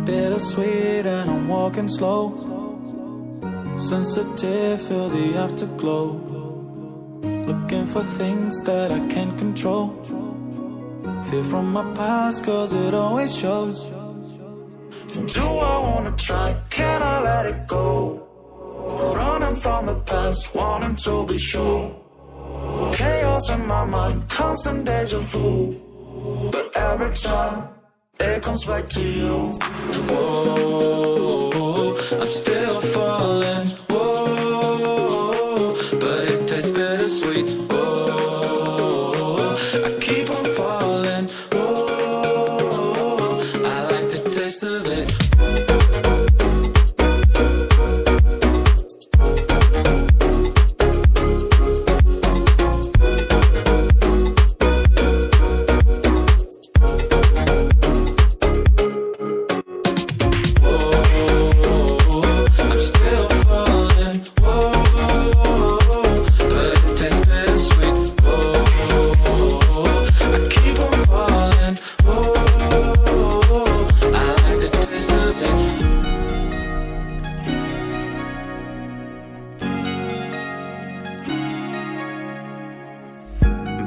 bittersweet and I'm walking slow. Sensitive, feel the afterglow. Looking for things that I can't control. Fear from my past cause it always shows. Do I wanna try? Can I let it go? Running from the past, wanting to be sure. Chaos in my mind, constant deja vu. But every time, it comes back to you. Whoa, I'm still falling. Whoa, but it tastes bittersweet. Whoa, I keep on falling. Whoa, I like the taste of it.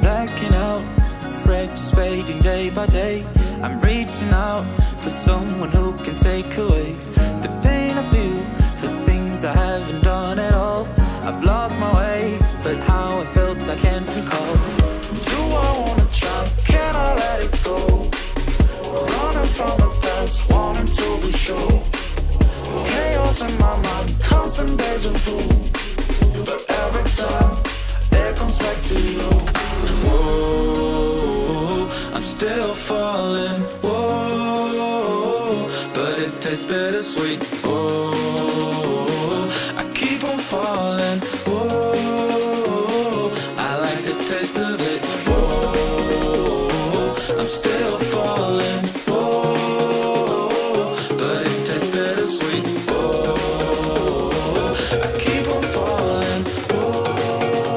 Blacking out, fractures fading day by day. I'm reaching out for someone who can take away the pain I feel, the things I haven't done at all. I've lost my way, but how I felt I can't recall. Do I wanna try? Can I let it go? Running from the past, wanting to be sure. Chaos in my mind, constant deja vu. But every time, it comes back to you. Whoa, I'm still falling. Whoa, but it tastes bittersweet. Whoa, I keep on falling. Whoa, I like the taste of it. Whoa, I'm still falling. Whoa, but it tastes bittersweet. Whoa, I keep on falling. Whoa,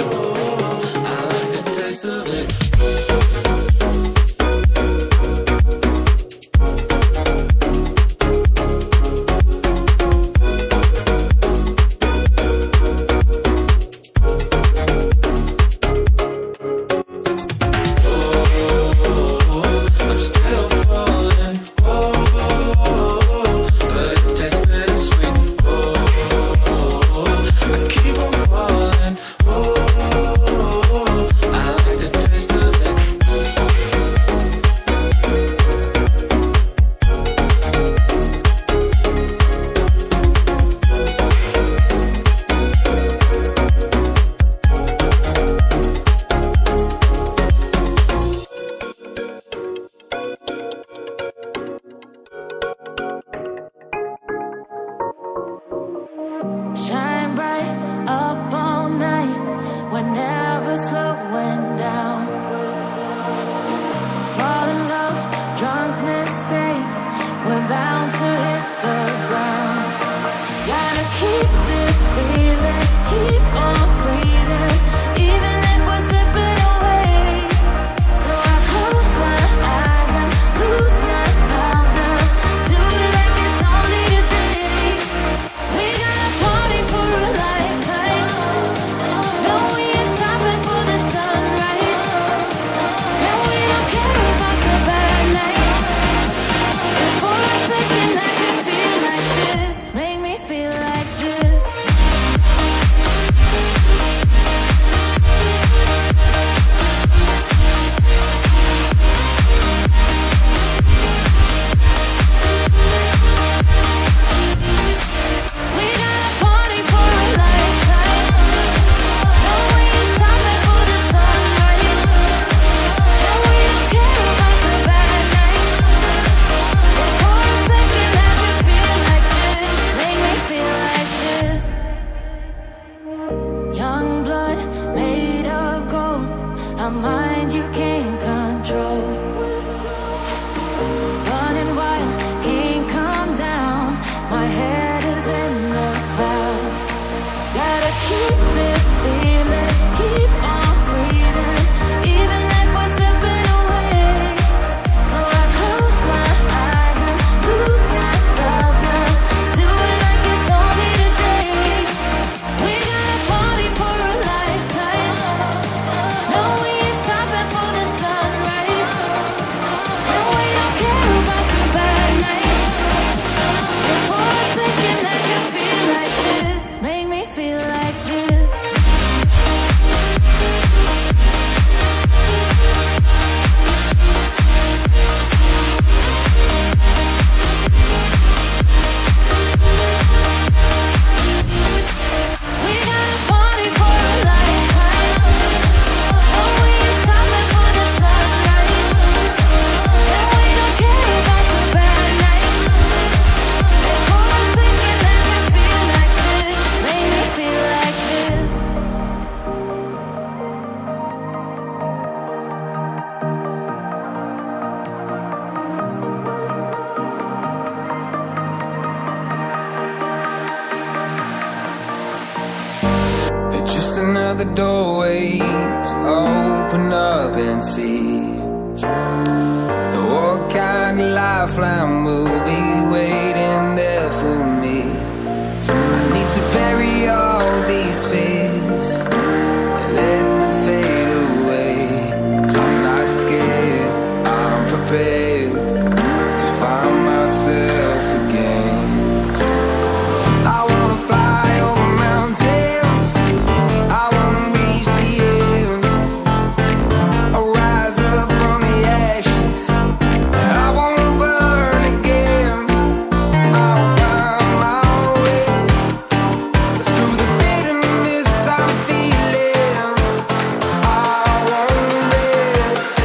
I like the taste of it. the doorway to open up and see what kind of lifeline will be waiting there for me. I need to bury all these fears and let them fade away. I'm not scared, I'm prepared to find myself again. I wanna fly over mountains, I wanna reach the end, I'll rise up from the ashes, I wanna burn again. I'll find my way through the bitterness I'm feeling. I won't rest,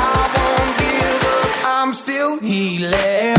I won't give up, I'm still healing.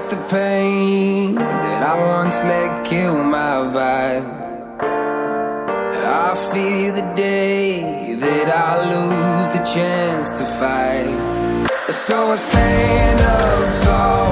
The pain that I once let kill my vibe, I fear the day that I lose the chance to fight. So I stand up tall